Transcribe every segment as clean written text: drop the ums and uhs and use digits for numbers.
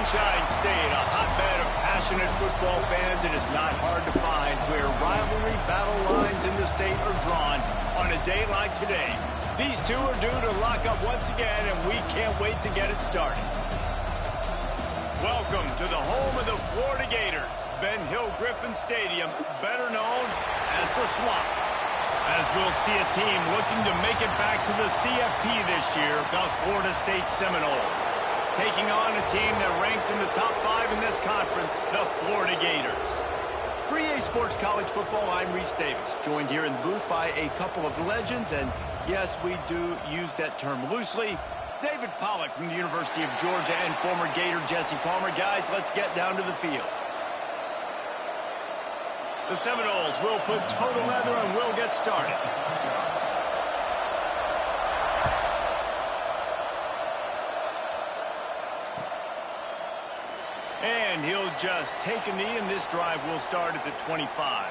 Sunshine State, a hotbed of passionate football fans. It is not hard to find where rivalry battle lines in the state are drawn on a day like today. These two are due to lock up once again, and we can't wait to get it started. Welcome to the home of the Florida Gators, Ben Hill Griffin Stadium, better known as the Swamp. As we'll see a team looking to make it back to the CFP this year, the Florida State Seminoles, taking on a team that ranks in the top 5 in this conference, the Florida Gators. For EA Sports College Football, I'm Reese Davis, joined here in the booth by a couple of legends, and yes, we do use that term loosely. David Pollack from the University of Georgia and former Gator Jesse Palmer. Guys, let's get down to the field. The Seminoles will put total leather and we'll get started. And he'll just take a knee, and this drive will start at the 25.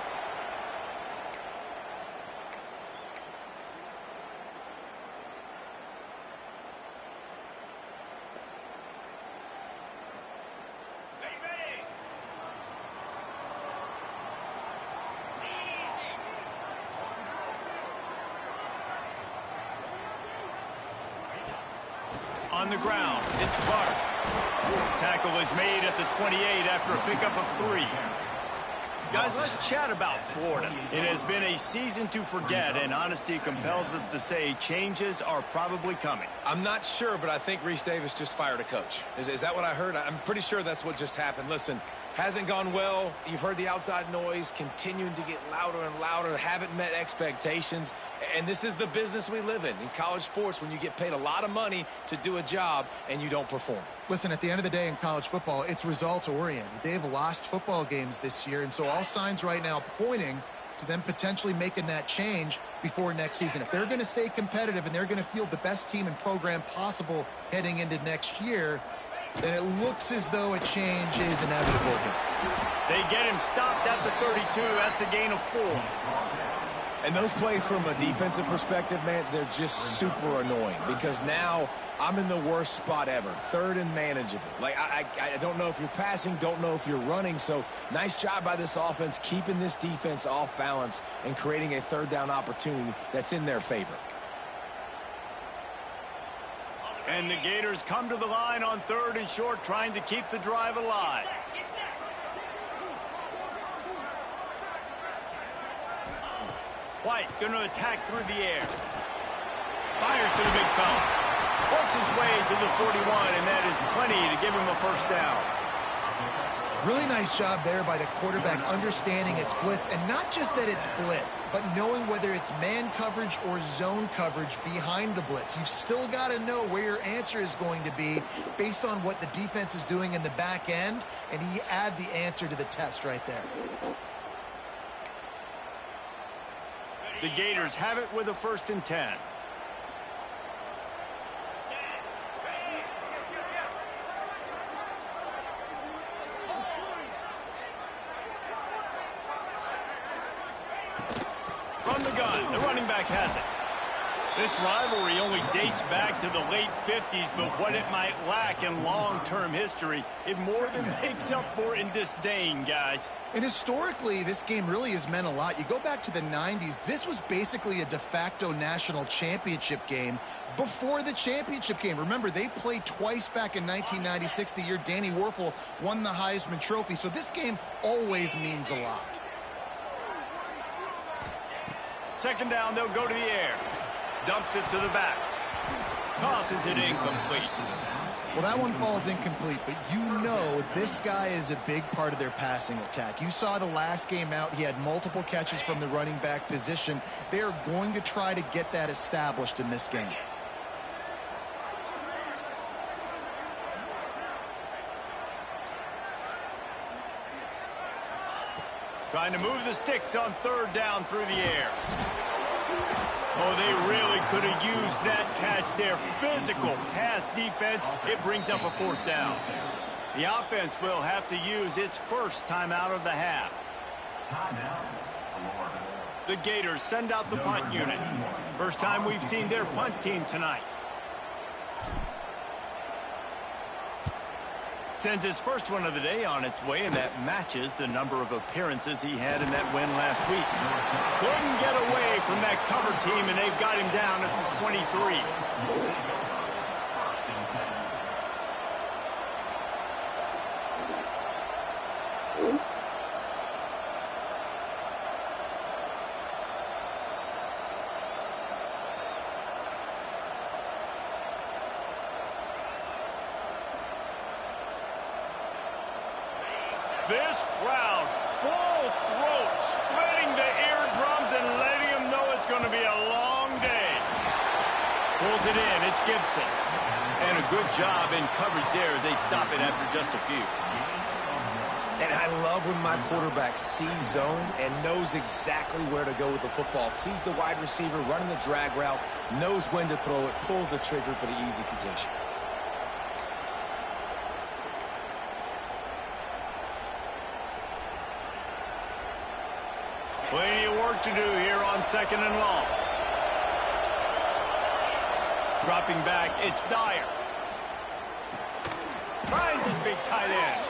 On the ground, it's Clark. Tackle is made at the 28 after a pickup of 3. Guys, let's chat about Florida. It has been a season to forget, and honesty compels us to say changes are probably coming. I'm not sure, but I think Reese Davis just fired a coach. Is that what I heard? I'm pretty sure that's what just happened. Listen, hasn't gone well. You've heard the outside noise continuing to get louder and louder. Haven't met expectations. And this is the business we live in college sports, when you get paid a lot of money to do a job and you don't perform. Listen, at the end of the day in college football, it's results-oriented. They've lost football games this year, and so all signs right now pointing to them potentially making that change before next season. If they're going to stay competitive and they're going to field the best team and program possible heading into next year, then it looks as though a change is inevitable here. They get him stopped at the 32. That's a gain of 4. And those plays from a defensive perspective, man, they're just super annoying because now I'm in the worst spot ever, 3rd and manageable. Like, I don't know if you're passing, don't know if you're running. So nice job by this offense keeping this defense off balance and creating a 3rd down opportunity that's in their favor. And the Gators come to the line on 3rd and short, trying to keep the drive alive. White going to attack through the air. Fires to the big fella. Works his way to the 41, and that is plenty to give him a 1st down. Really nice job there by the quarterback understanding it's blitz, and not just that it's blitz, but knowing whether it's man coverage or zone coverage behind the blitz. You've still got to know where your answer is going to be based on what the defense is doing in the back end, and he add the answer to the test right there. The Gators have it with a 1st and 10. From the gun, the running back has it. This rivalry only dates back to the late 50s, but what it might lack in long-term history, it more than makes up for in disdain, guys. And historically, this game really has meant a lot. You go back to the 90s, this was basically a de facto national championship game before the championship game. Remember, they played twice back in 1996, the year Danny Werfel won the Heisman Trophy. So this game always means a lot. 2nd down, they'll go to the air. Dumps it to the back. Tosses it incomplete. Well, that one falls incomplete, but you know this guy is a big part of their passing attack. You saw the last game out, he had multiple catches from the running back position. They're going to try to get that established in this game. Trying to move the sticks on 3rd down through the air. Oh, they really could have used that catch there. Physical pass defense. It brings up a 4th down. The offense will have to use its 1st timeout of the half. The Gators send out the punt unit. First time we've seen their punt team tonight. Sends his first one of the day on its way, and that matches the number of appearances he had in that win last week. Couldn't get away from that cover team, and they've got him down at the 23. This crowd, full throat, spreading the eardrums and letting them know it's going to be a long day. Pulls it in, it's Gibson. And a good job in coverage there as they stop it after just a few. And I love when my quarterback sees zone and knows exactly where to go with the football. Sees the wide receiver running the drag route, knows when to throw it, pulls the trigger for the easy completion. Plenty of work to do here on 2nd and long. Dropping back, it's Dyer. Finds his big tight end.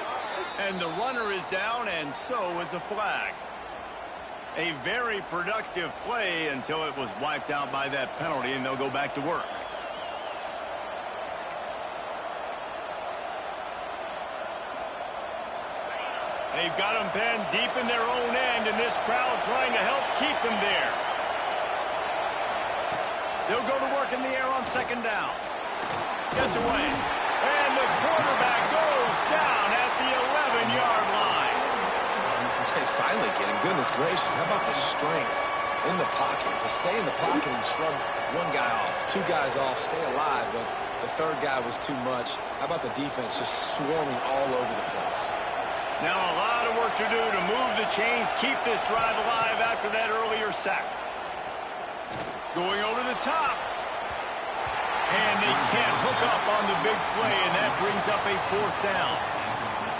And the runner is down, and so is a flag. A very productive play until it was wiped out by that penalty, and they'll go back to work. They've got them penned deep in their own end, and this crowd trying to help keep them there. They'll go to work in the air on 2nd down. Gets away. And the quarterback goes down at the 11-yard line. He's finally getting, goodness gracious, how about the strength in the pocket? To stay in the pocket and shrug one guy off, two guys off, stay alive, but the third guy was too much. How about the defense just swarming all over the place? Now a lot of work to do to move the chains, keep this drive alive after that earlier sack. Going over the top. And they can't hook up on the big play, and that brings up a 4th down.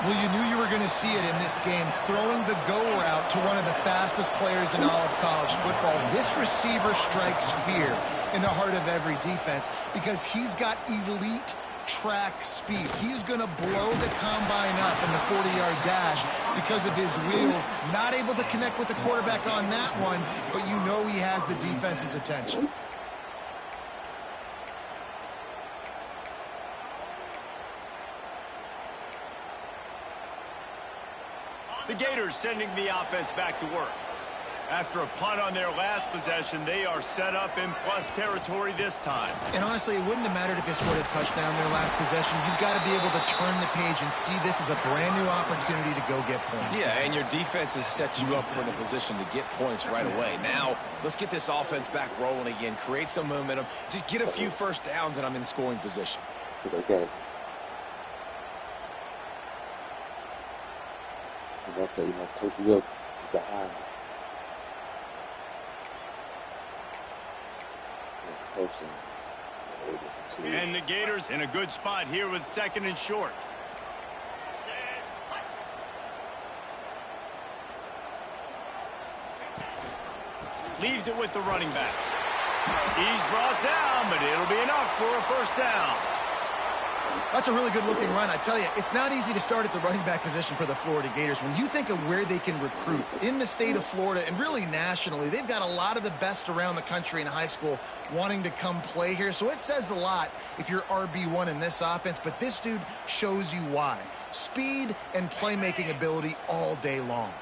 Well, you knew you were going to see it in this game, throwing the go route to one of the fastest players in all of college football. This receiver strikes fear in the heart of every defense because he's got elite track speed. He's going to blow the combine up in the 40-yard dash because of his wheels. Not able to connect with the quarterback on that one, but you know he has the defense's attention. The Gators sending the offense back to work. After a punt on their last possession, they are set up in plus territory this time. And honestly, it wouldn't have mattered if they scored a touchdown their last possession. You've got to be able to turn the page and see this as a brand new opportunity to go get points. Yeah, and your defense has set you up for the position to get points right away. Now, let's get this offense back rolling again, create some momentum, just get a few first downs, and I'm in scoring position. So they get it. They'll say, coach you up behind. And the Gators in a good spot here with 2nd and short. Leaves it with the running back. He's brought down, but it'll be enough for a 1st down. That's a really good-looking run. I tell you, it's not easy to start at the running back position for the Florida Gators. When you think of where they can recruit in the state of Florida and really nationally, they've got a lot of the best around the country in high school wanting to come play here. So it says a lot if you're RB1 in this offense, but this dude shows you why. Speed and playmaking ability all day long.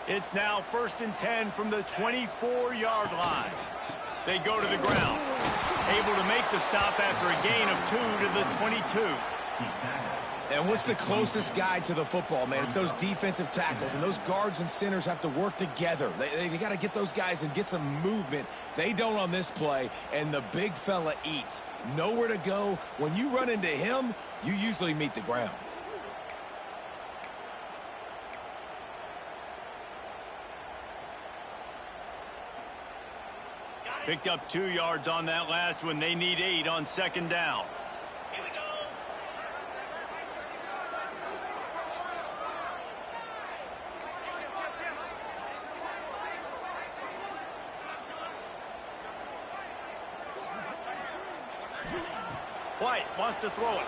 It's now 1st and 10 from the 24-yard line. They go to the ground. Able to make the stop after a gain of 2 to the 22. And what's the closest guy to the football, man? It's those defensive tackles, and those guards and centers have to work together. They got to get those guys and get some movement. They don't on this play, and the big fella eats. Nowhere to go. When you run into him, you usually meet the ground. Picked up 2 yards on that last one. They need 8 on 2nd down. Here we go. White wants to throw it.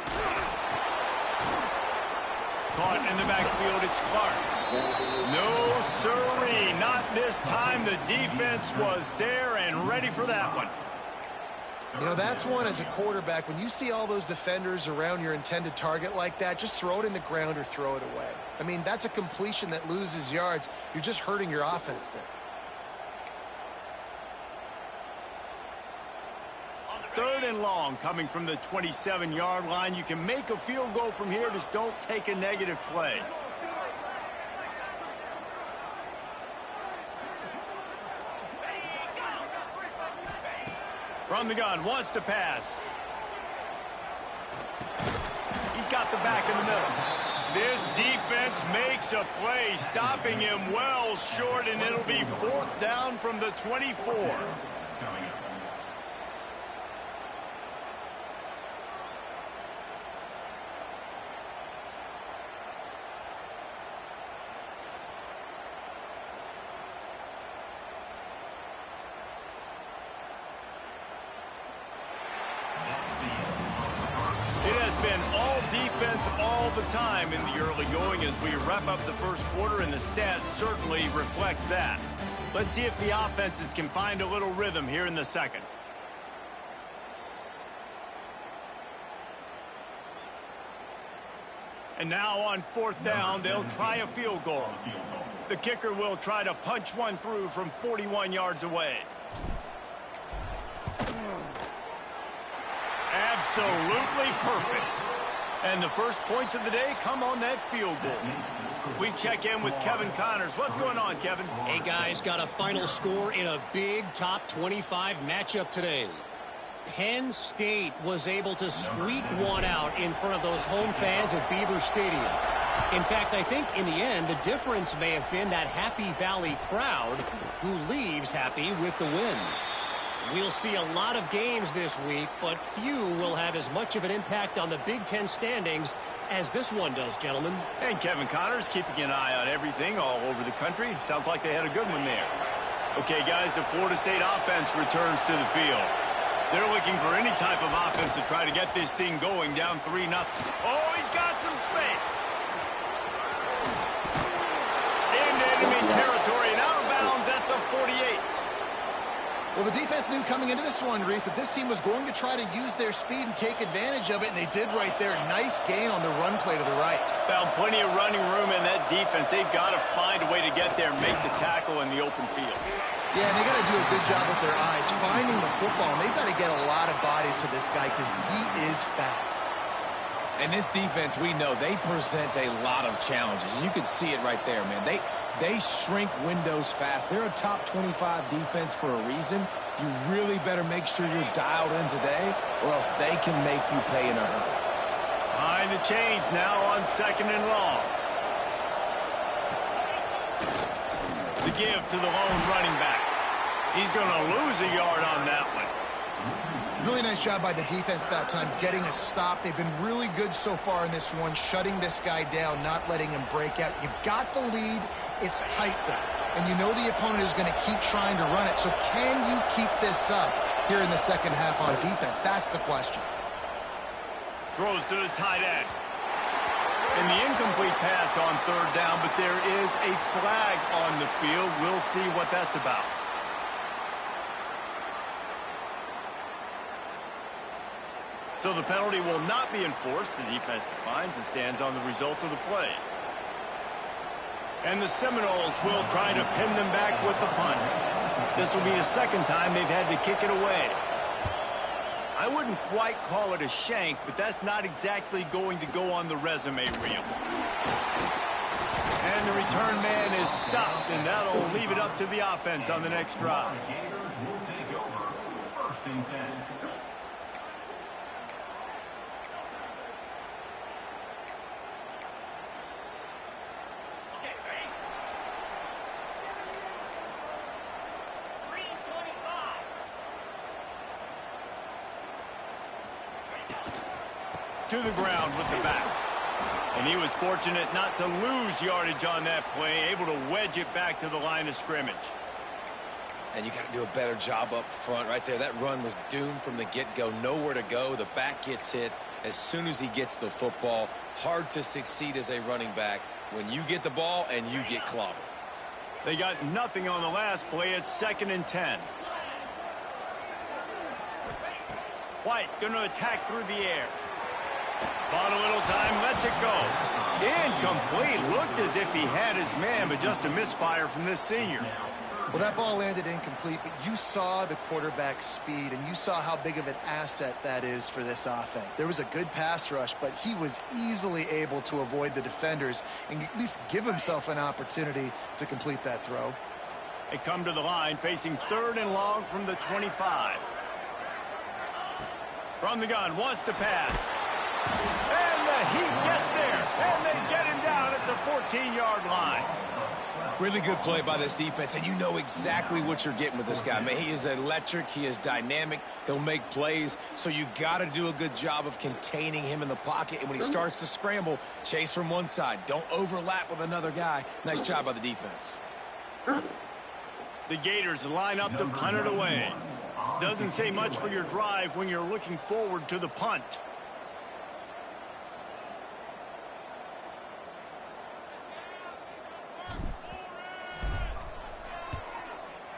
Caught in the backfield, it's Clark. No, sirree, not this time. The defense was there and ready for that one. You know, that's one as a quarterback. When you see all those defenders around your intended target like that, just throw it in the ground or throw it away. I mean, that's a completion that loses yards. You're just hurting your offense there. Third and long coming from the 27-yard line. You can make a field goal from here. Just don't take a negative play. From the gun, wants to pass. He's got the back in the middle. This defense makes a play, stopping him well short, and it'll be 4th down from the 24. Defense all the time in the early going as we wrap up the first quarter, and the stats certainly reflect that. Let's see if the offenses can find a little rhythm here in the second. And now on 4th down, they'll try a field goal. The kicker will try to punch one through from 41 yards away. Absolutely perfect. And the first points of the day come on that field goal. We check in with Kevin Connors. What's going on, Kevin? Hey, guys, got a final score in a big top 25 matchup today. Penn State was able to squeak one out in front of those home fans at Beaver Stadium. In fact, I think in the end, the difference may have been that Happy Valley crowd who leaves happy with the win. We'll see a lot of games this week, but few will have as much of an impact on the Big Ten standings as this one does, gentlemen. And Kevin Connors keeping an eye on everything all over the country. Sounds like they had a good one there. Okay, guys, the Florida State offense returns to the field. They're looking for any type of offense to try to get this thing going, down 3-0. Oh, he's got some space. Into enemy territory and out of bounds at the 48. Well, the defense knew coming into this one, Reese, that this team was going to try to use their speed and take advantage of it, and they did right there. Nice gain on the run play to the right. Found plenty of running room in that defense. They've got to find a way to get there and make the tackle in the open field. Yeah, and they got to do a good job with their eyes, finding the football, and they've got to get a lot of bodies to this guy because he is fast. And this defense, we know, they present a lot of challenges, and you can see it right there, man. They shrink windows fast. They're a top 25 defense for a reason. You really better make sure you're dialed in today, or else they can make you pay in a hurry. Behind the chains now on 2nd and long. The give to the lone running back. He's going to lose a yard on that one. Really nice job by the defense that time, getting a stop. They've been really good so far in this one, shutting this guy down, not letting him break out. You've got the lead. It's tight, though. And you know the opponent is going to keep trying to run it. So can you keep this up here in the second half on defense? That's the question. Throws to the tight end. And the incomplete pass on 3rd down, but there is a flag on the field. We'll see what that's about. So the penalty will not be enforced. The defense declines and stands on the result of the play. And the Seminoles will try to pin them back with the punt. This will be the second time they've had to kick it away. I wouldn't quite call it a shank, but that's not exactly going to go on the resume reel. And the return man is stopped, and that'll leave it up to the offense on the next drive. To the ground with the back. And he was fortunate not to lose yardage on that play, able to wedge it back to the line of scrimmage. And you got to do a better job up front right there. That run was doomed from the get-go. Nowhere to go. The back gets hit as soon as he gets the football. Hard to succeed as a running back when you get the ball and you get clobbered. They got nothing on the last play. It's 2nd and 10. White going to attack through the air. Bought a little time, lets it go. Incomplete. Looked as if he had his man, but just a misfire from this senior. Well, that ball landed incomplete, but you saw the quarterback's speed, and you saw how big of an asset that is for this offense. There was a good pass rush, but he was easily able to avoid the defenders and at least give himself an opportunity to complete that throw. They come to the line, facing 3rd and long from the 25. From the gun, wants to pass. And the Heat gets there, and they get him down at the 14-yard line. Really good play by this defense, and you know exactly what you're getting with this guy. Man, he is electric. He is dynamic. He'll make plays, so you got to do a good job of containing him in the pocket. And when he starts to scramble, chase from one side. Don't overlap with another guy. Nice job by the defense. The Gators line up to punt it away. Doesn't say much for your drive when you're looking forward to the punt.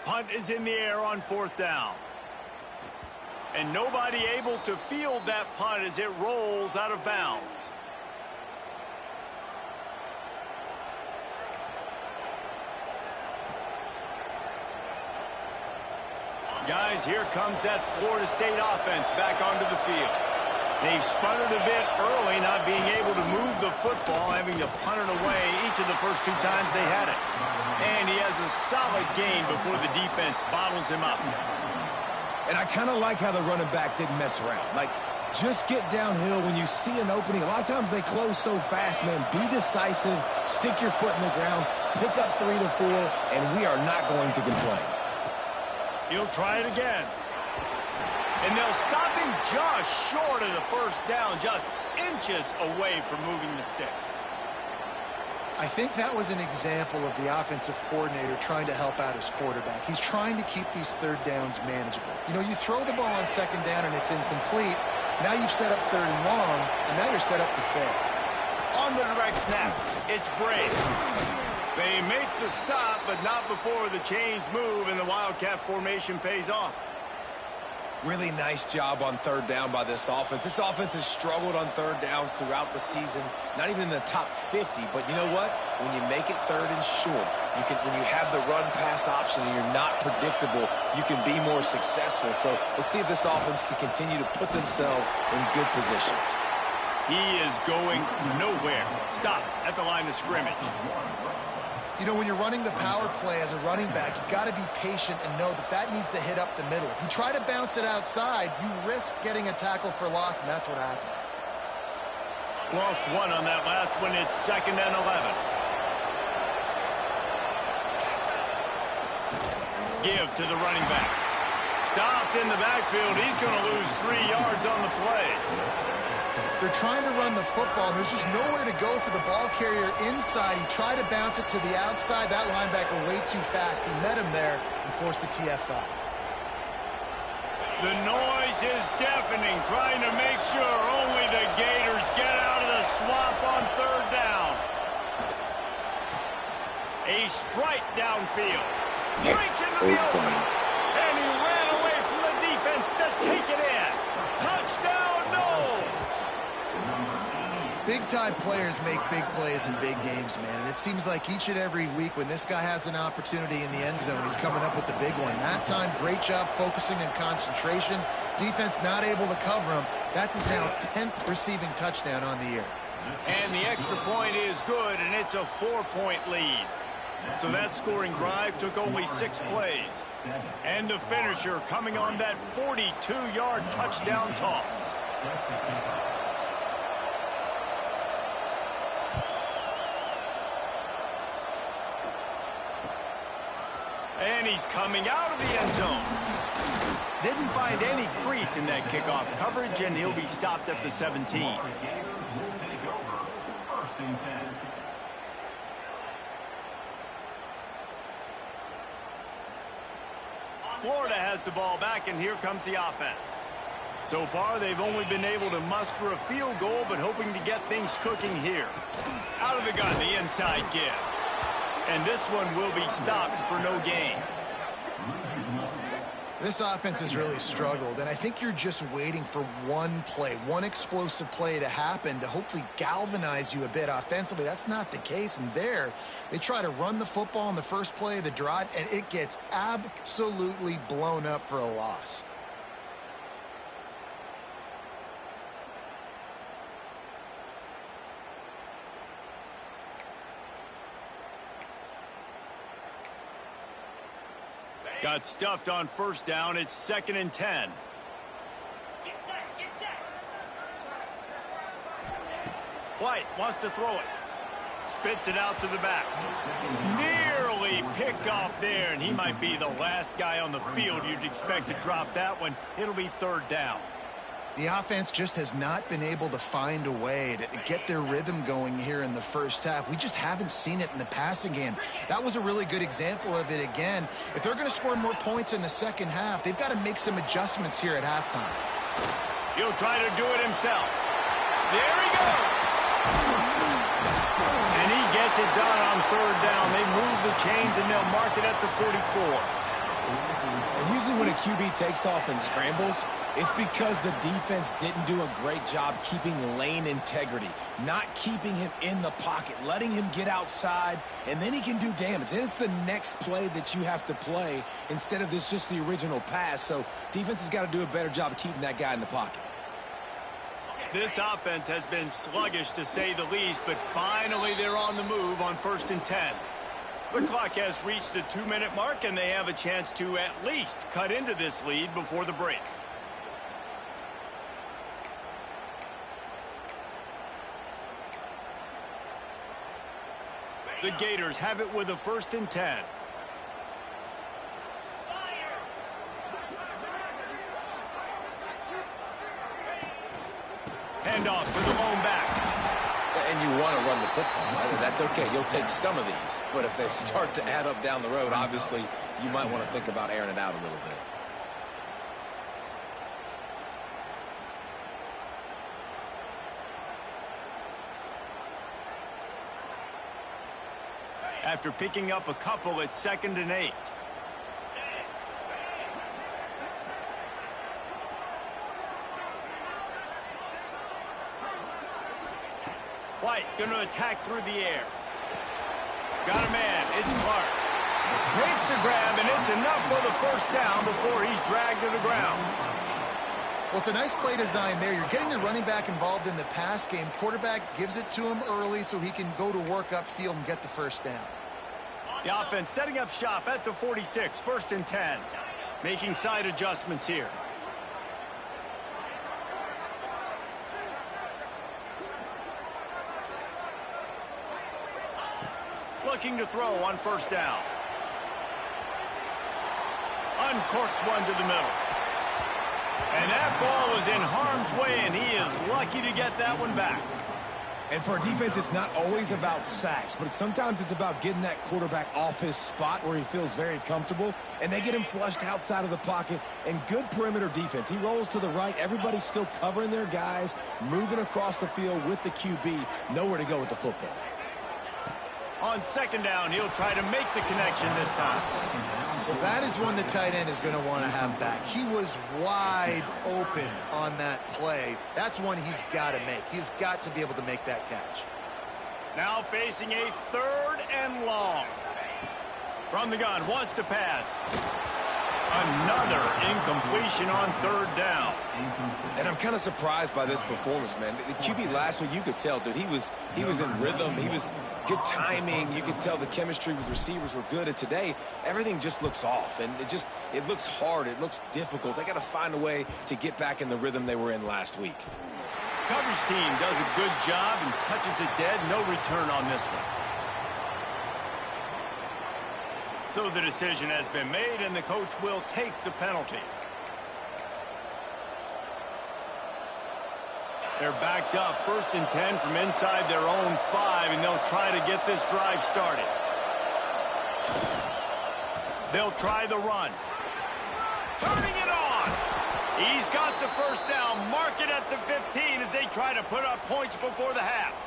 Punt is in the air on 4th down. And nobody able to field that punt as it rolls out of bounds. Guys, here comes that Florida State offense back onto the field. They've spun it a bit early, not being able to move the football, having to punt it away each of the first 2 times they had it. And he has a solid gain before the defense bottles him up. And I kind of like how the running back didn't mess around. Like, just get downhill when you see an opening. A lot of times they close so fast, man. Be decisive, stick your foot in the ground, pick up 3 to 4, and we are not going to complain. He'll try it again. And they'll stop him just short of the first down, just inches away from moving the sticks. I think that was an example of the offensive coordinator trying to help out his quarterback. He's trying to keep these 3rd downs manageable. You know, you throw the ball on 2nd down and it's incomplete. Now you've set up 3rd and long, and now you're set up to fail. On the direct snap, it's Brave. They make the stop, but not before the chains move and the Wildcat formation pays off. Really nice job on 3rd down by this offense. This offense has struggled on 3rd downs throughout the season. Not even in the top 50, but you know what? When you make it 3rd and short, when you have the run-pass option and you're not predictable, you can be more successful. So let's see if this offense can continue to put themselves in good positions. He is going nowhere. Stop at the line of scrimmage. You know, when you're running the power play as a running back, you've got to be patient and know that that needs to hit up the middle. If you try to bounce it outside, you risk getting a tackle for loss, and that's what happened. Lost 1 on that last one. It's 2nd and 11. Give to the running back. Stopped in the backfield. He's going to lose 3 yards on the play. They're trying to run the football, and there's just nowhere to go for the ball carrier inside. He tried to bounce it to the outside. That linebacker way too fast. He met him there and forced the TFL. The noise is deafening, trying to make sure only the Gators get out of the swamp on 3rd down. A strike downfield. Breaks into the open. And he ran away from the defense to take it in. Touchdown, Knowles! Big-time players make big plays in big games, man. And it seems like each and every week when this guy has an opportunity in the end zone, he's coming up with the big one. That time, great job focusing and concentration. Defense not able to cover him. That's his now 10th receiving touchdown on the year. And the extra point is good, and it's a 4-point lead. So that scoring drive took only 6 plays. And the finisher coming on that 42-yard touchdown toss. And he's coming out of the end zone. Didn't find any crease in that kickoff coverage, and he'll be stopped at the 17. Florida has the ball back, and here comes the offense. So far, they've only been able to muster a field goal, but hoping to get things cooking here. Out of the gun, the inside give. And this one will be stopped for no gain. This offense has really struggled, and I think you're just waiting for one play, one explosive play to happen to hopefully galvanize you a bit offensively. That's not the case, and there, they try to run the football in the first play of the drive, and it gets absolutely blown up for a loss. Got stuffed on first down. It's 2nd and 10. Get set. White wants to throw it. Spits it out to the back. Nearly picked off there, and he might be the last guy on the field you'd expect to drop that one. It'll be 3rd down. The offense just has not been able to find a way to get their rhythm going here in the first half. We just haven't seen it in the passing game. That was a really good example of it again. If they're going to score more points in the second half, they've got to make some adjustments here at halftime. He'll try to do it himself. There he goes. And he gets it done on 3rd down. They move the chains, and they'll mark it at the 44. And usually when a QB takes off and scrambles, it's because the defense didn't do a great job keeping lane integrity, not keeping him in the pocket, letting him get outside, and then he can do damage. And it's the next play that you have to play instead of this just the original pass. So defense has got to do a better job of keeping that guy in the pocket. This offense has been sluggish to say the least, but finally they're on the move on 1st and 10. The clock has reached the 2-minute mark, and they have a chance to at least cut into this lead before the break. The Gators have it with a 1st and 10. Handoff to the lone back. And you want to run the football. That's okay. You'll take some of these. But if they start to add up down the road, obviously, you might want to think about airing it out a little bit. After picking up a couple, it's 2nd and 8. White going to attack through the air. Got a man. It's Clark. Makes the grab, and it's enough for the 1st down before he's dragged to the ground. Well, it's a nice play design there. You're getting the running back involved in the pass game. Quarterback gives it to him early so he can go to work upfield and get the 1st down. The offense setting up shop at the 46, 1st and 10. Making side adjustments here. Looking to throw on 1st down. Uncorks one to the middle. And that ball was in harm's way, and he is lucky to get that one back. And for a defense, it's not always about sacks, but sometimes it's about getting that quarterback off his spot where he feels very comfortable, and they get him flushed outside of the pocket, and good perimeter defense. He rolls to the right. Everybody's still covering their guys, moving across the field with the QB, nowhere to go with the football. On 2nd down, he'll try to make the connection this time. Well, that is one the tight end is going to want to have back. He was wide open on that play. That's one he's got to make. He's got to be able to make that catch. Now facing a 3rd and long. From the gun, wants to pass. Another incompletion on 3rd down. And I'm kind of surprised by this performance, man. The QB last week, you could tell, dude, he was in rhythm. He was good timing. You could tell the chemistry with receivers were good. And today, everything just looks off. And it looks hard. It looks difficult. They got to find a way to get back in the rhythm they were in last week. Coverage team does a good job and touches it dead. No return on this one. So the decision has been made, and the coach will take the penalty. They're backed up 1st and 10 from inside their own 5, and they'll try to get this drive started. They'll try the run. Turning it on. He's got the first down. Mark it at the 15 as they try to put up points before the half.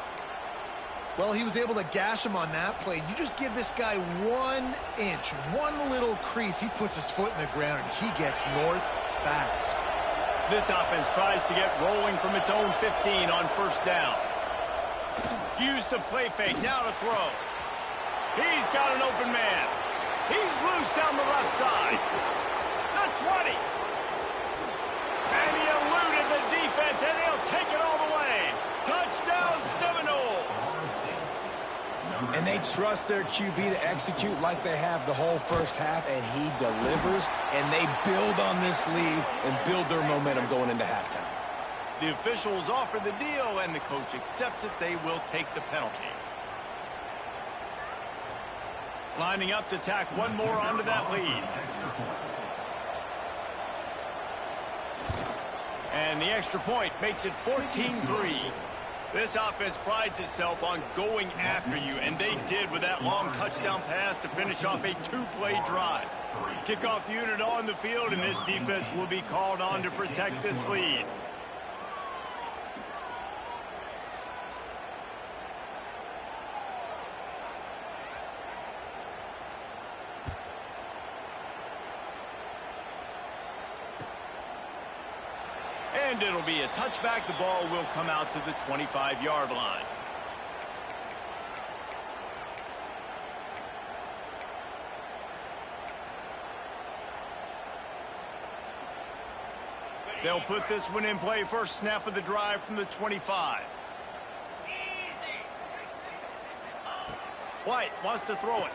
Well, he was able to gash him on that play. You just give this guy 1 inch, one little crease. He puts his foot in the ground, and he gets north fast. This offense tries to get rolling from its own 15 on first down. Use the play fake, now to throw. He's got an open man. He's loose down the left side. The 20. And he eluded the defense, and he'll take it all the way. Touchdown, Seminoles. And they trust their QB to execute like they have the whole first half, and he delivers, and they build on this lead and build their momentum going into halftime. The officials offer the deal, and the coach accepts it. They will take the penalty. Lining up to tack one more onto that lead. And the extra point makes it 14-3. This offense prides itself on going after you, and they did with that long touchdown pass to finish off a two-play drive. Kickoff unit on the field, and this defense will be called on to protect this lead. And it'll be a touchback. The ball will come out to the 25-yard line. They'll put this one in play. First snap of the drive from the 25. White wants to throw it.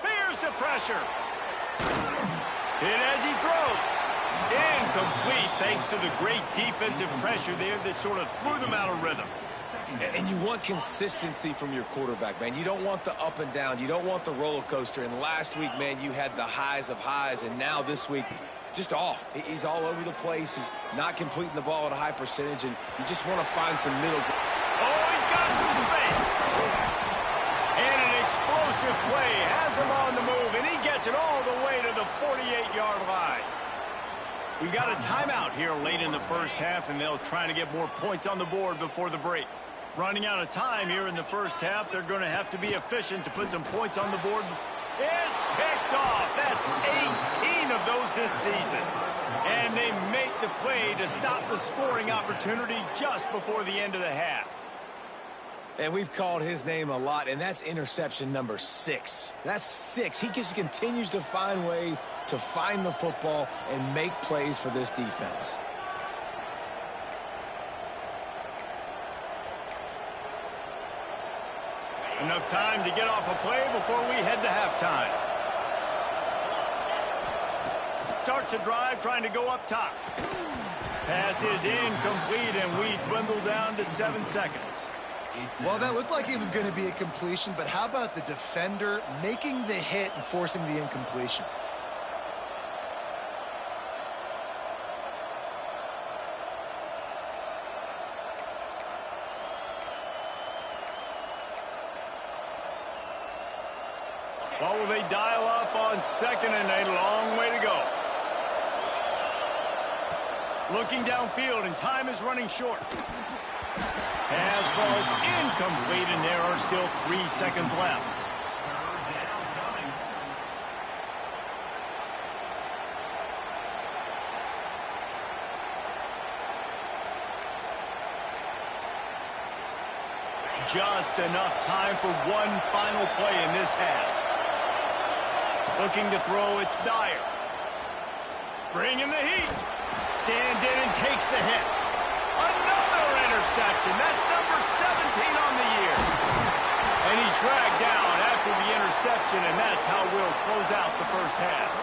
Here's the pressure. Hit as he throws. Incomplete, thanks to the great defensive pressure there that sort of threw them out of rhythm. And you want consistency from your quarterback, man. You don't want the up and down. You don't want the roller coaster. And last week, man, you had the highs of highs. And now this week, just off. He's all over the place. He's not completing the ball at a high percentage. And you just want to find some middle. Oh, he's got some space. And an explosive play has him on the move. And he gets it all the way to the 48-yard line. We got a timeout here late in the first half, and they'll try to get more points on the board before the break. Running out of time here in the first half, they're going to have to be efficient to put some points on the board. It's picked off. That's 18 of those this season. And they make the play to stop the scoring opportunity just before the end of the half. And we've called his name a lot, and that's interception number 6. That's 6. He just continues to find ways to find the football and make plays for this defense. Enough time to get off a play before we head to halftime. Starts a drive trying to go up top. Pass is incomplete, and we dwindle down to 7 seconds. Well, that looked like it was going to be a completion, but how about the defender making the hit and forcing the incompletion? Well, will they dial up on 2nd and a long way to go? Looking downfield, and time is running short. Pass ball's incomplete, and there are still 3 seconds left. Just enough time for one final play in this half. Looking to throw, it's Dyer. Bringing the heat. Stands in and takes the hit. Another interception. That's number 17 on the year. And he's dragged down after the interception, and that's how we'll close out the first half.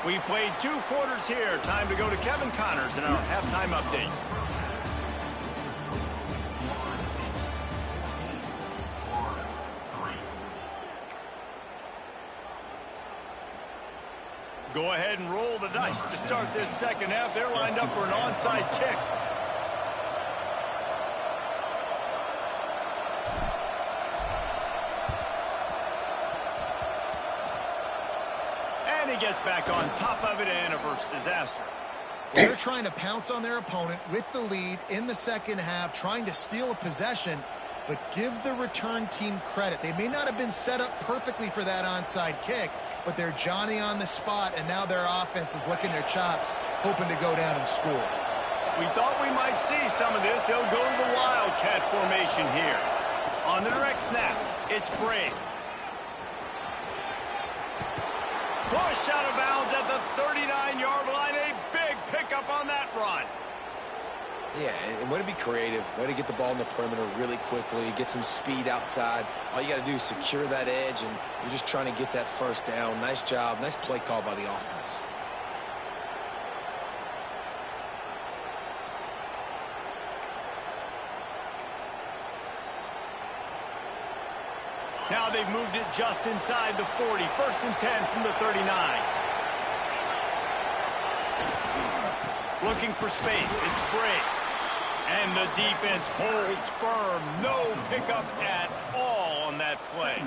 We've played 2 quarters here. Time to go to Kevin Connors in our halftime update. Go ahead and roll the dice to start this second half. They're lined up for an onside kick. gets back on top of it and averts disaster. Well, they're trying to pounce on their opponent with the lead in the second half, trying to steal a possession, but give the return team credit. They may not have been set up perfectly for that onside kick, but they're Johnny on the spot, and now their offense is licking their chops, hoping to go down and score. We thought we might see some of this. They'll go to the Wildcat formation here. On the direct snap, it's Brave. Push out of bounds at the 39-yard line. A big pickup on that run. Yeah, and way to be creative, way to get the ball in the perimeter really quickly, get some speed outside. All you got to do is secure that edge, and you're just trying to get that first down. Nice job, nice play call by the offense. Now they've moved it just inside the 40. 1st and 10 from the 39. Looking for space. It's Bray. And the defense holds firm. No pickup at all on that play.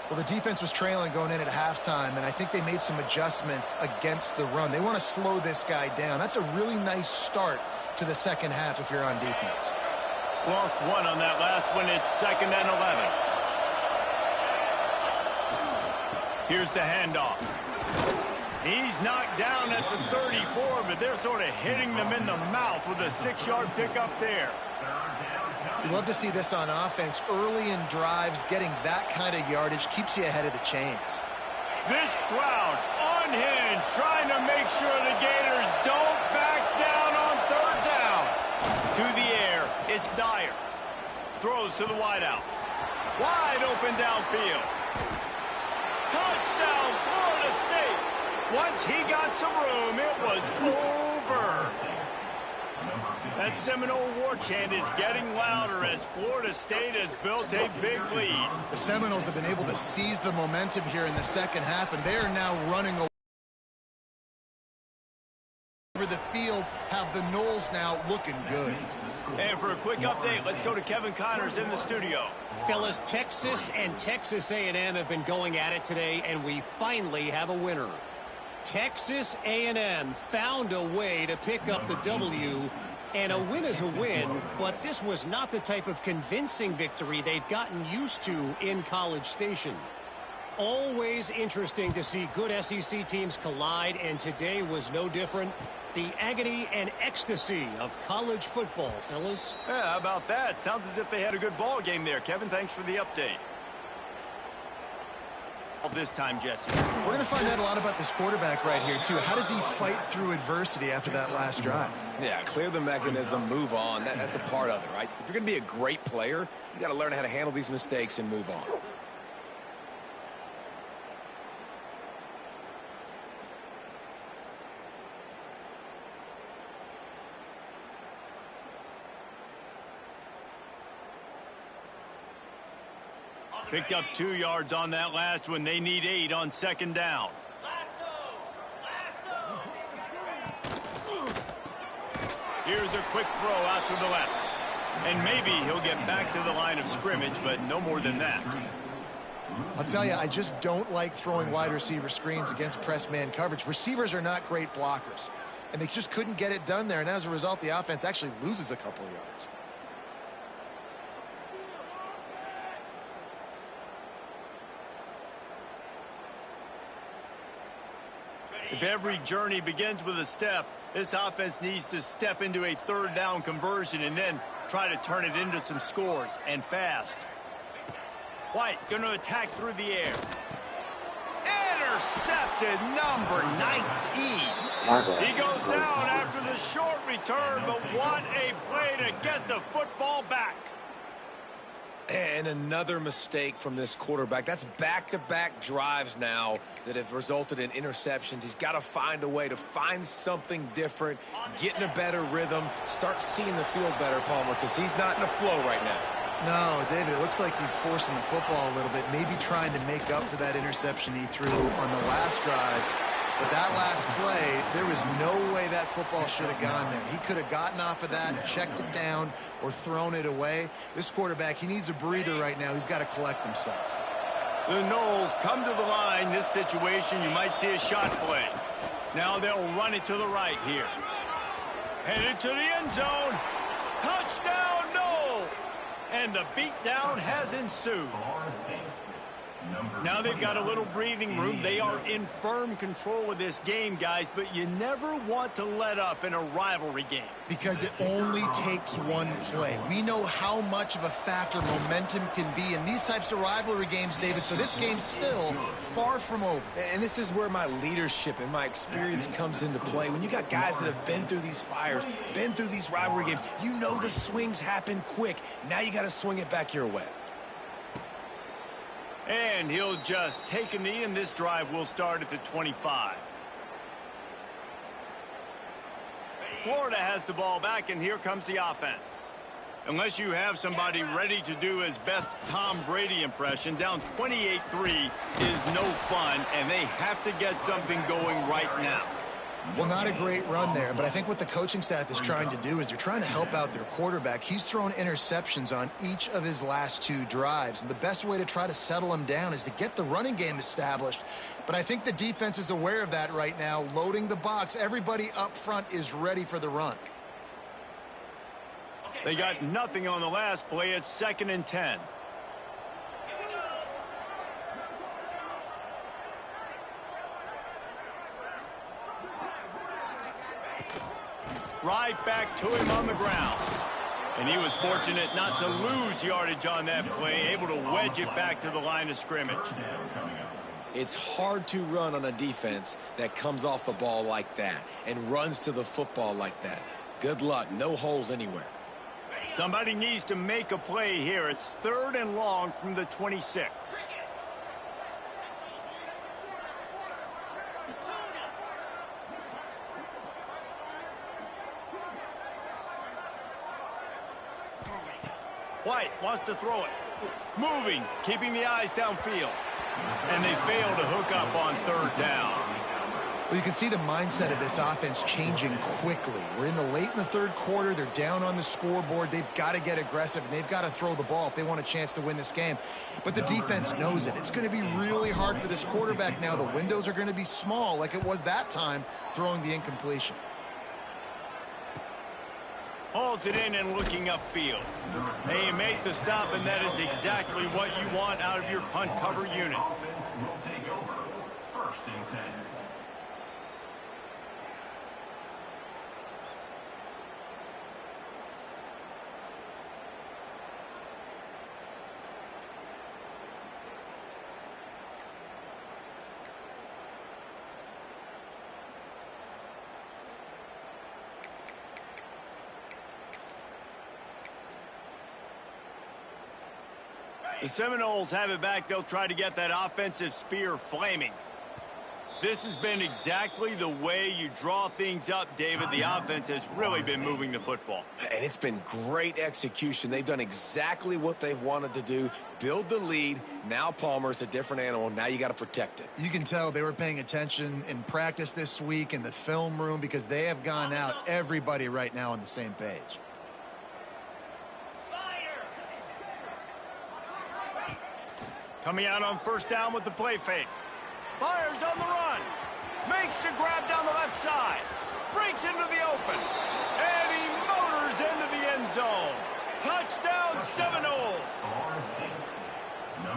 Well, the defense was trailing going in at halftime, and I think they made some adjustments against the run. They want to slow this guy down. That's a really nice start to the second half if you're on defense. Lost one on that last one. It's 2nd and 11. Here's the handoff. He's knocked down at the 34, but they're sort of hitting them in the mouth with a 6-yard pickup there. You love to see this on offense. Early in drives, getting that kind of yardage keeps you ahead of the chains. This crowd unhinged, trying to make sure the Gators don't back down on 3rd down. To the air, it's Dyer. Throws to the wideout. Wide open downfield. Touchdown, Florida State. Once he got some room, it was over. That Seminole war chant is getting louder as Florida State has built a big lead. The Seminoles have been able to seize the momentum here in the second half, and they are now running over the field, have the Noles now looking good. And for a quick update, let's go to Kevin Connors in the studio. Fellas, Texas and Texas A&M have been going at it today, and we finally have a winner. Texas A&M found a way to pick up the W, and a win is a win, but this was not the type of convincing victory they've gotten used to in College Station. Always interesting to see good SEC teams collide, and today was no different. The agony and ecstasy of college football, fellas. Yeah, how about that? Sounds as if they had a good ball game there. Kevin, thanks for the update. This time, Jesse. We're going to find out a lot about this quarterback right here, too. How does he fight through adversity after that last drive? Yeah, clear the mechanism, move on. That's a part of it, right? If you're going to be a great player, you got to learn how to handle these mistakes and move on. Picked up 2 yards on that last one. They need 8 on 2nd down. Here's a quick throw out to the left. And maybe he'll get back to the line of scrimmage, but no more than that. I'll tell you, I just don't like throwing wide receiver screens against press man coverage. Receivers are not great blockers, and they just couldn't get it done there. And as a result, the offense actually loses a couple of yards. If every journey begins with a step, this offense needs to step into a 3rd down conversion and then try to turn it into some scores, and fast. White going to attack through the air. Intercepted, number 19. He goes down after the short return, but what a play to get the football back. And another mistake from this quarterback. That's back-to-back drives now that have resulted in interceptions. He's got to find a way to find something different, get in a better rhythm, start seeing the field better, Palmer, because he's not in a flow right now. No, David, it looks like he's forcing the football a little bit, maybe trying to make up for that interception he threw on the last drive. But that last play, there was no way that football should have gone there. He could have gotten off of that, checked it down, or thrown it away. This quarterback, he needs a breather right now. He's got to collect himself. The Knowles come to the line. This situation, you might see a shot play. Now they'll run it to the right here. Headed to the end zone. Touchdown, Knowles! And the beatdown has ensued. Now they've got a little breathing room. They are in firm control of this game, guys, but you never want to let up in a rivalry game. Because it only takes one play. We know how much of a factor momentum can be in these types of rivalry games, David, so this game's still far from over. And this is where my leadership and my experience comes into play. When you got guys that have been through these fires, been through these rivalry games, you know the swings happen quick. Now you got to swing it back your way. And he'll just take a knee, and this drive will start at the 25. Florida has the ball back, and here comes the offense. Unless you have somebody ready to do his best Tom Brady impression, down 28-3 is no fun, and they have to get something going right now. Well, not a great run there, but I think what the coaching staff is trying to do is they're trying to help out their quarterback. He's thrown interceptions on each of his last 2 drives, and the best way to try to settle him down is to get the running game established. But I think the defense is aware of that right now, loading the box. Everybody up front is ready for the run. They got nothing on the last play. It's 2nd and 10. Right back to him on the ground. And he was fortunate not to lose yardage on that play, able to wedge it back to the line of scrimmage. It's hard to run on a defense that comes off the ball like that and runs to the football like that. Good luck. No holes anywhere. Somebody needs to make a play here. It's 3rd and long from the 26. White wants to throw it. Moving, keeping the eyes downfield. And they fail to hook up on 3rd down. Well, you can see the mindset of this offense changing quickly. We're late in the 3rd quarter. They're down on the scoreboard. They've got to get aggressive, and they've got to throw the ball if they want a chance to win this game. But the defense knows it. It's going to be really hard for this quarterback now. The windows are going to be small like it was that time throwing the incompletion. Hauls it in and looking upfield. They make the stop, and that is exactly what you want out of your punt cover unit. Will take over 1st and 10. The Seminoles have it back. They'll try to get that offensive spear flaming. This has been exactly the way you draw things up, David. The offense has really been moving the football. And it's been great execution. They've done exactly what they've wanted to do. Build the lead. Now Palmer's a different animal. Now you got to protect it. You can tell they were paying attention in practice this week in the film room because they have gone out, everybody right now on the same page. Coming out on 1st down with the play fake. Fires on the run. Makes the grab down the left side. Breaks into the open. And he motors into the end zone. Touchdown Seminoles.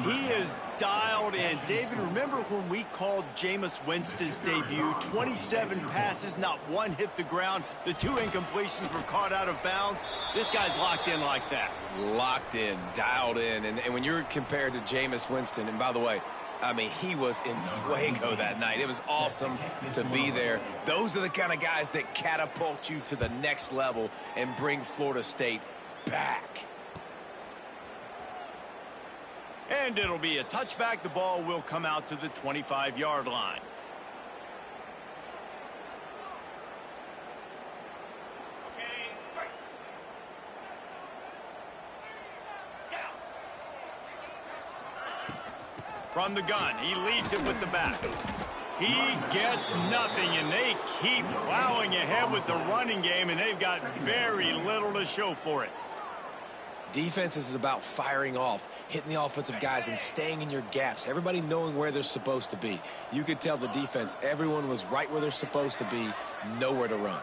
He is dialed in. David, remember when we called Jameis Winston's debut? 27 passes, not one hit the ground. The 2 incompletions were caught out of bounds. This guy's locked in like that. Locked in, dialed in. And when you're compared to Jameis Winston, and by the way, I mean, he was in fuego that night. It was awesome to be there. Those are the kind of guys that catapult you to the next level and bring Florida State back. And it'll be a touchback. The ball will come out to the 25-yard line. From the gun, he leaves it with the back. He gets nothing, and they keep plowing ahead with the running game, and they've got very little to show for it. Defense is about firing off, hitting the offensive guys, and staying in your gaps. Everybody knowing where they're supposed to be. You could tell the defense, everyone was right where they're supposed to be, nowhere to run.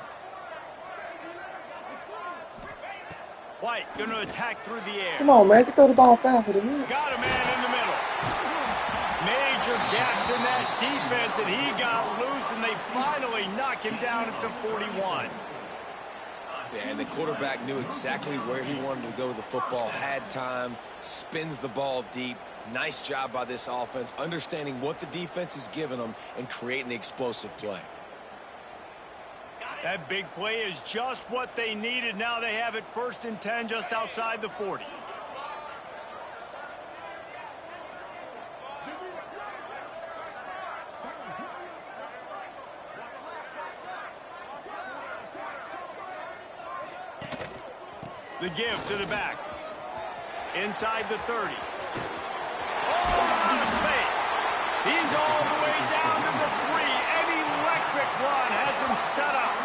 White going to attack through the air. Come on, man. You can throw the ball faster than me. Got a man in the middle. Major gaps in that defense, and he got loose, and they finally knock him down at the 41. Yeah, and the quarterback knew exactly where he wanted to go with the football, had time, spins the ball deep. Nice job by this offense, understanding what the defense is giving them and creating the explosive play. That big play is just what they needed. Now they have it 1st and 10 just outside the 40. The give to the back. Inside the 30. Oh, out of space. He's all the way down to the 3. An electric run has him set up.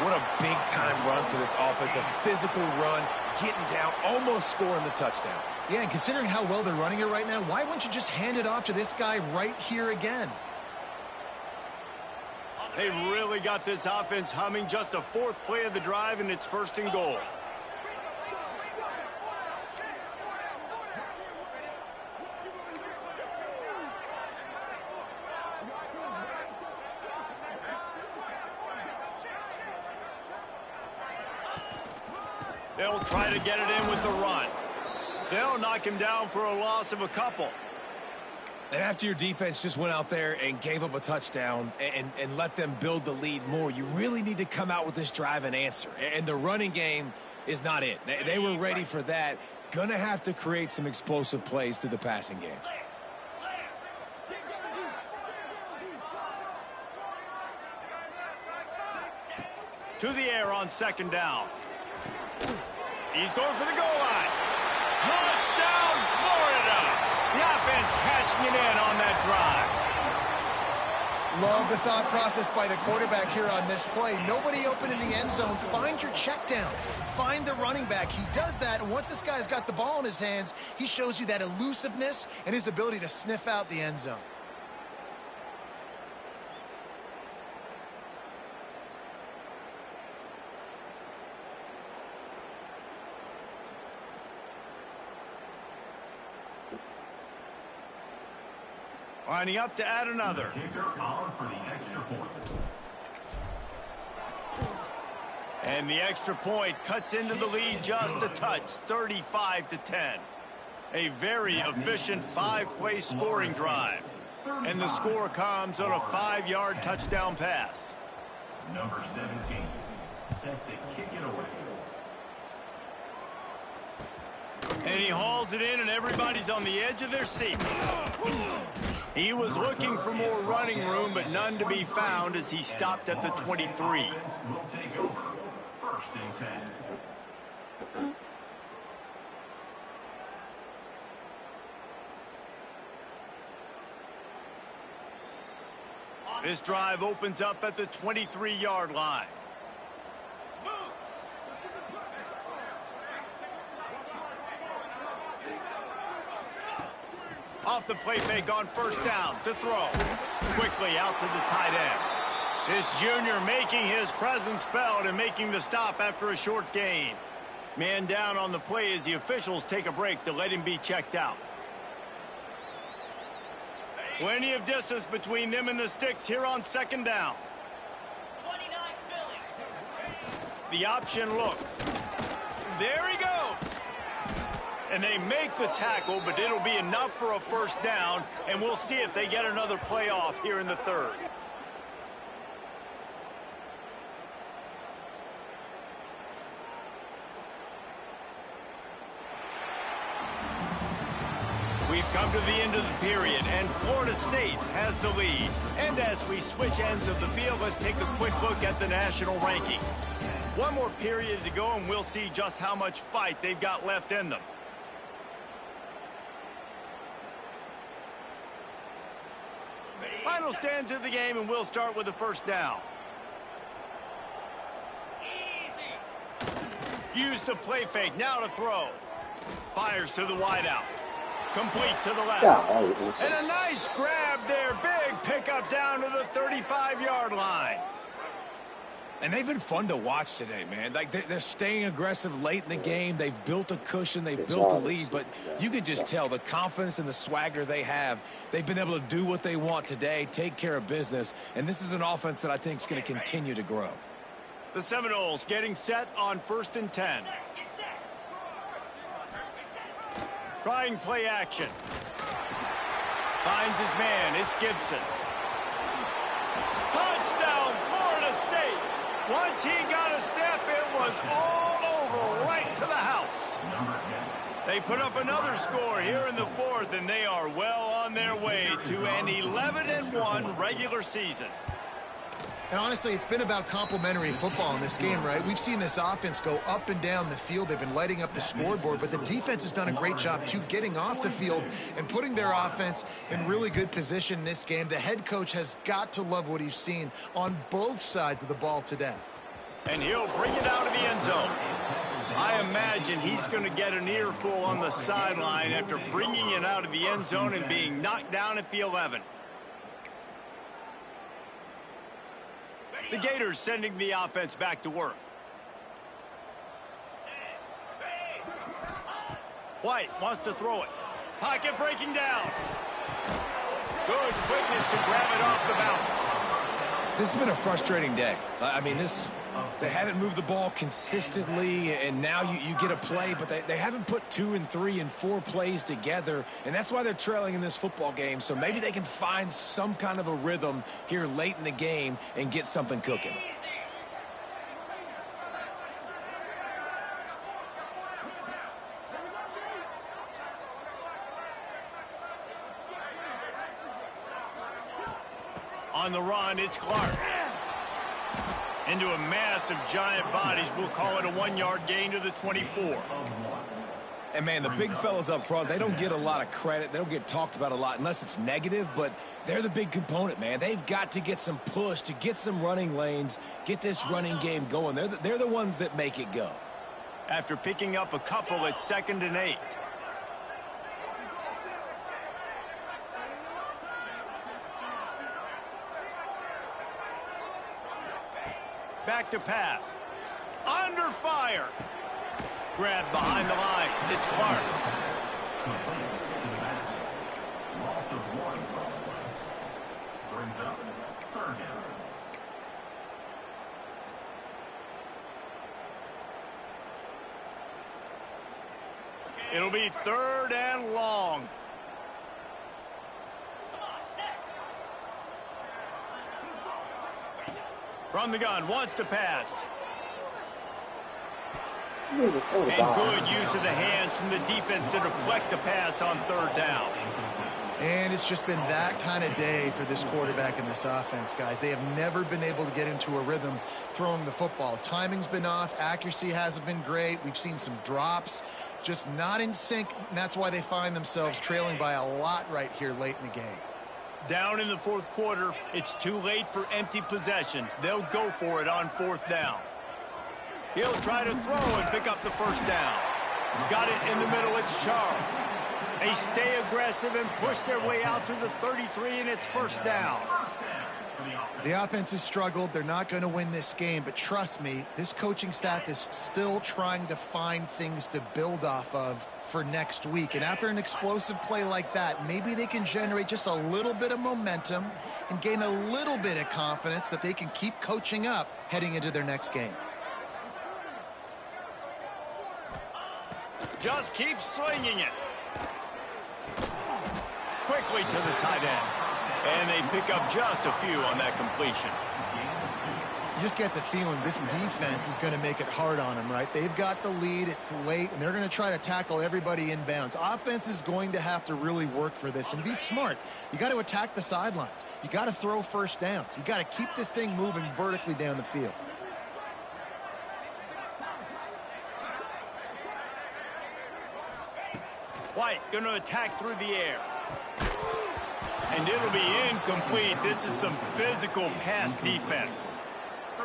What a big-time run for this offense. A physical run, getting down, almost scoring the touchdown. Yeah, and considering how well they're running it right now, why wouldn't you just hand it off to this guy right here again? They really got this offense humming. Just a 4th play of the drive, and it's 1st and goal. They'll try to get it in with the run. They'll knock him down for a loss of a couple. And after your defense just went out there and gave up a touchdown and let them build the lead more, you really need to come out with this drive and answer. And the running game is not it. They were ready for that. Gonna have to create some explosive plays through the passing game. To the air on 2nd down. He's going for the goal line. Touchdown, Florida! The offense cashing it in on that drive. Love the thought process by the quarterback here on this play. Nobody open in the end zone. Find your check down. Find the running back. He does that, and once this guy's got the ball in his hands, he shows you that elusiveness and his ability to sniff out the end zone. Lining up to add another. Kicker on for the extra point. And the extra point cuts into the lead just a touch, 35-10. A very efficient 5-play scoring drive. And the score comes on a 5-yard touchdown pass. Number 17, set to kick it away. And he hauls it in, and everybody's on the edge of their seats. He was looking for more running room, but none to be found as he stopped at the 23. Will take over. 1st and 10. This drive opens up at the 23-yard line. Off the play fake on 1st down to throw. Quickly out to the tight end. This junior making his presence felt and making the stop after a short gain. Man down on the play as the officials take a break to let him be checked out. Plenty of distance between them and the sticks here on 2nd down. 29 Philly. The option look. There he goes. And they make the tackle, but it'll be enough for a 1st down, and we'll see if they get another play off here in the 3rd. We've come to the end of the period, and Florida State has the lead. And as we switch ends of the field, let's take a quick look at the national rankings. One more period to go, and we'll see just how much fight they've got left in them. Final stands of the game, and we'll start with the 1st down. Easy. Use the play fake. Now to throw. Fires to the wideout. Complete to the left. Yeah, And a nice grab there. Big pickup down to the 35-yard line. And they've been fun to watch today, man. Like, they're staying aggressive late in the game. They've built a cushion. They've built a lead. But you could just tell the confidence and the swagger they have. They've been able to do what they want today, take care of business. And this is an offense that I think is going to continue to grow. The Seminoles getting set on 1st and 10. Trying play action. Finds his man. It's Gibson. Touchdown, Florida State. Once he got a step, it was all over, right to the house. They put up another score here in the 4th, and they are well on their way to an 11-1 regular season. And honestly, it's been about complementary football in this game, right? We've seen this offense go up and down the field. They've been lighting up the scoreboard, but the defense has done a great job, too, getting off the field and putting their offense in really good position in this game. The head coach has got to love what he's seen on both sides of the ball today. And he'll bring it out of the end zone. I imagine he's going to get an earful on the sideline after bringing it out of the end zone and being knocked down at the 11. The Gators sending the offense back to work. White wants to throw it. Pocket breaking down. Good quickness to grab it off the bounce. This has been a frustrating day. I mean, they haven't moved the ball consistently, and now you get a play, but they haven't put 2 and 3 and 4 plays together, and that's why they're trailing in this football game. So maybe they can find some kind of a rhythm here late in the game and get something cooking. On the run, it's Clark. Into a mass of giant bodies. We'll call it a 1-yard gain to the 24. And, man, the big fellas up front, they don't get a lot of credit. They don't get talked about a lot unless it's negative, but they're the big component, man. They've got to get some push, to get some running lanes, get this running game going. They're the ones that make it go. After picking up a couple, it's 2nd and 8. Back to pass. Under fire. Grab behind the line. It's Clark. Brings up 3rd down. It'll be 3rd and long. From the gun, wants to pass. And good use of the hands from the defense to deflect the pass on 3rd down. And it's just been that kind of day for this quarterback and this offense, guys. They have never been able to get into a rhythm throwing the football. Timing's been off. Accuracy hasn't been great. We've seen some drops, just not in sync, and that's why they find themselves trailing by a lot right here late in the game. Down in the 4th quarter, it's too late for empty possessions. They'll go for it on 4th down. He'll try to throw and pick up the 1st down. Got it in the middle, it's Charles. They stay aggressive and push their way out to the 33, and it's 1st down. The offense has struggled. They're not going to win this game, but trust me, this coaching staff is still trying to find things to build off of for next week. And after an explosive play like that, maybe they can generate just a little bit of momentum and gain a little bit of confidence that they can keep coaching up heading into their next game. Just keep slinging it. Quickly to the tight end. And they pick up just a few on that completion. You just get the feeling this defense is going to make it hard on them, right? They've got the lead. It's late, and they're going to try to tackle everybody inbounds. Offense is going to have to really work for this and be smart. You got to attack the sidelines. You got to throw 1st downs. You got to keep this thing moving vertically down the field. White going to attack through the air. And it'll be incomplete. This is some physical pass defense.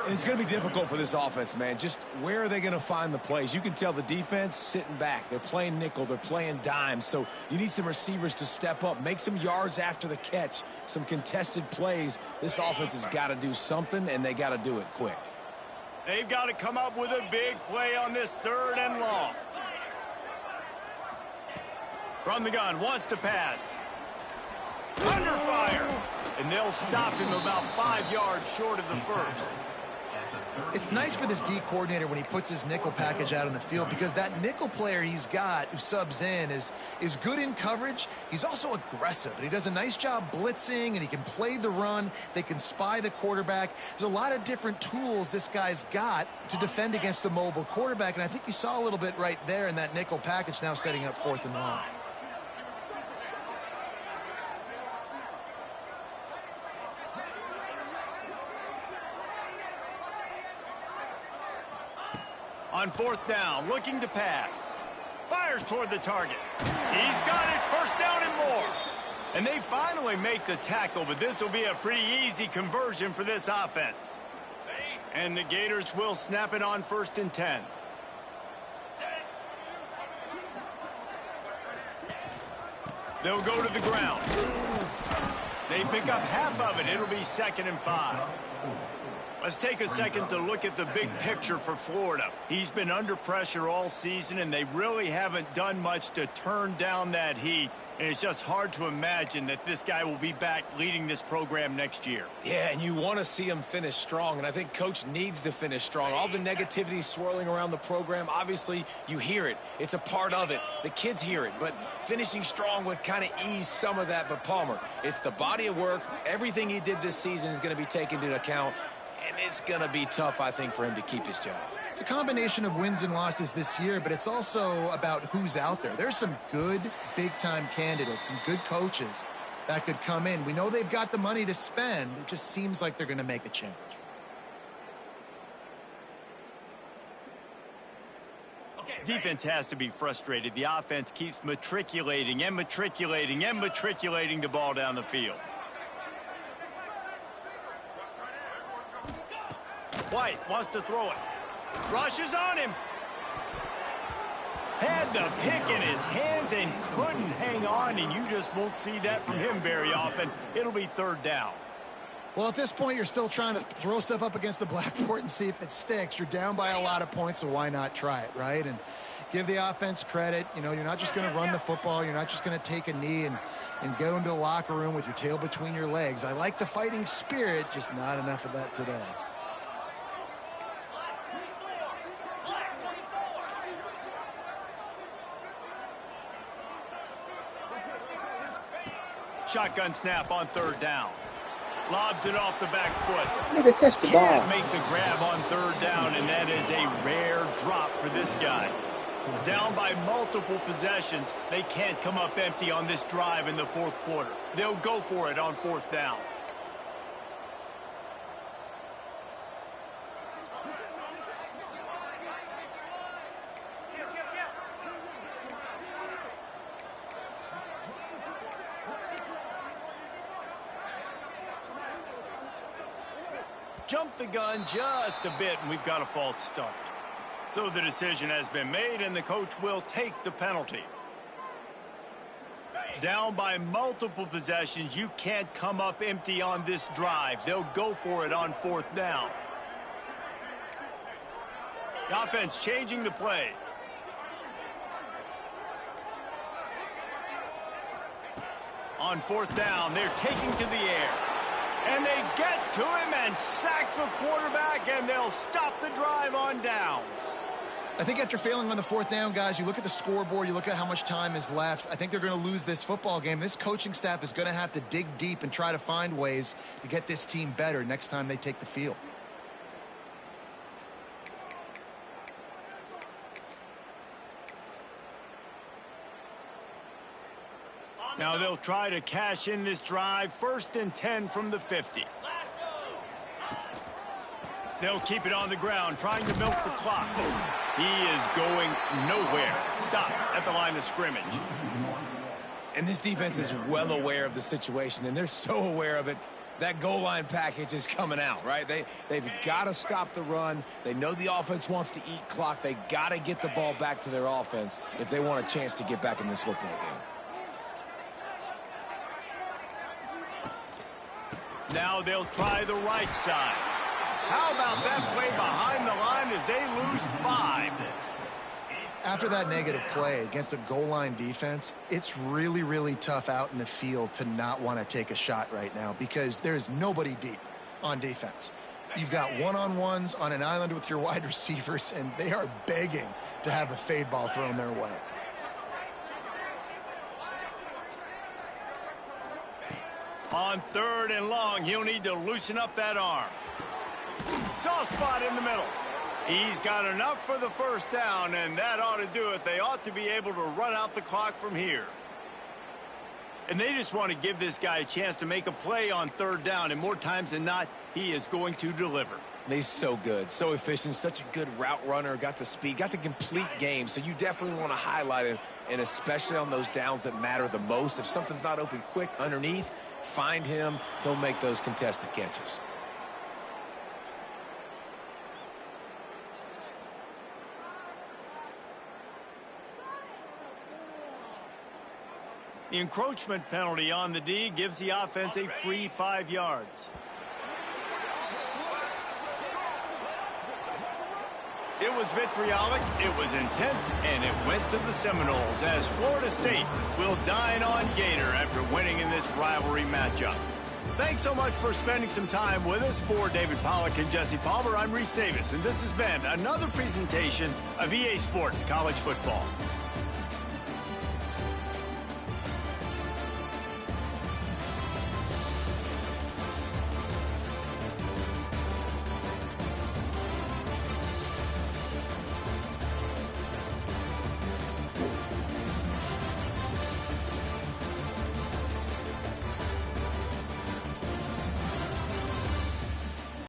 And it's going to be difficult for this offense, man. Just where are they going to find the plays? You can tell the defense sitting back. They're playing nickel. They're playing dime. So you need some receivers to step up, make some yards after the catch, some contested plays. This offense has got to do something, and they got to do it quick. They've got to come up with a big play on this 3rd and long. From the gun, wants to pass. Under fire. And they'll stop him about 5 yards short of the first. It's nice for this D coordinator when he puts his nickel package out on the field, because that nickel player he's got who subs in is good in coverage. He's also aggressive, and he does a nice job blitzing, and he can play the run. They can spy the quarterback. There's a lot of different tools this guy's got to defend against a mobile quarterback, and I think you saw a little bit right there in that nickel package, now setting up 4th and long. On 4th down, looking to pass. Fires toward the target. He's got it, 1st down and more. And they finally make the tackle, but this will be a pretty easy conversion for this offense. And the Gators will snap it on 1st and 10. They'll go to the ground. They pick up half of it. It'll be 2nd and 5. Let's take a second to look at the big picture for Florida. He's been under pressure all season, and they really haven't done much to turn down that heat. And it's just hard to imagine that this guy will be back leading this program next year. Yeah, and you want to see him finish strong, and I think Coach needs to finish strong. All the negativity swirling around the program, obviously, you hear it. It's a part of it. The kids hear it, but finishing strong would kind of ease some of that. But Palmer, it's the body of work. Everything he did this season is going to be taken into account. And it's going to be tough, I think, for him to keep his job. It's a combination of wins and losses this year, but it's also about who's out there. There's some good big-time candidates, some good coaches that could come in. We know they've got the money to spend. It just seems like they're going to make a change. Defense has to be frustrated. The offense keeps matriculating and matriculating and matriculating the ball down the field. White wants to throw it. Rushes on him. Had the pick in his hands and couldn't hang on, and you just won't see that from him very often. It'll be 3rd down. Well, at this point, you're still trying to throw stuff up against the blackboard and see if it sticks. You're down by a lot of points, so why not try it, right? And give the offense credit. You know, you're not just going to run the football. You're not just going to take a knee and go into the locker room with your tail between your legs. I like the fighting spirit, just not enough of that today. Shotgun snap on 3rd down. Lobs it off the back foot. Nigga, catch the ball. Can't make the grab on 3rd down, and that is a rare drop for this guy. Down by multiple possessions, they can't come up empty on this drive in the 4th quarter. They'll go for it on 4th down. Jumped the gun just a bit, and we've got a false start. So the decision has been made, and the coach will take the penalty. Down by multiple possessions, you can't come up empty on this drive. They'll go for it on 4th down. The offense changing the play. On 4th down, they're taking to the air. And they get to him and sack the quarterback, and they'll stop the drive on downs. I think after failing on the 4th down, guys, you look at the scoreboard, you look at how much time is left. I think they're going to lose this football game. This coaching staff is going to have to dig deep and try to find ways to get this team better next time they take the field. Now they'll try to cash in this drive. 1st and 10 from the 50. They'll keep it on the ground, trying to milk the clock. He is going nowhere. Stop at the line of scrimmage. And this defense is well aware of the situation, and they're so aware of it, that goal line package is coming out, right? They've got to stop the run. They know the offense wants to eat clock. They got to get the ball back to their offense if they want a chance to get back in this football game. Now they'll try the right side. How about that play behind the line as they lose 5? After that negative play against a goal line defense, it's really, really tough out in the field to not want to take a shot right now because there is nobody deep on defense. You've got one-on-ones on an island with your wide receivers, and they are begging to have a fade ball thrown their way. On 3rd and long, he'll need to loosen up that arm. Soft spot in the middle. He's got enough for the first down, and that ought to do it. They ought to be able to run out the clock from here. And they just want to give this guy a chance to make a play on 3rd down, and more times than not, he is going to deliver. He's so good, so efficient, such a good route runner, got the speed, got the complete game, so you definitely want to highlight him, and especially on those downs that matter the most. If something's not open quick underneath, find him. He'll make those contested catches. The encroachment penalty on the D gives the offense a free 5 yards. It was vitriolic, it was intense, and it went to the Seminoles as Florida State will dine on Gator after winning in this rivalry matchup. Thanks so much for spending some time with us. For David Pollack and Jesse Palmer, I'm Reese Davis, and this has been another presentation of EA Sports College Football.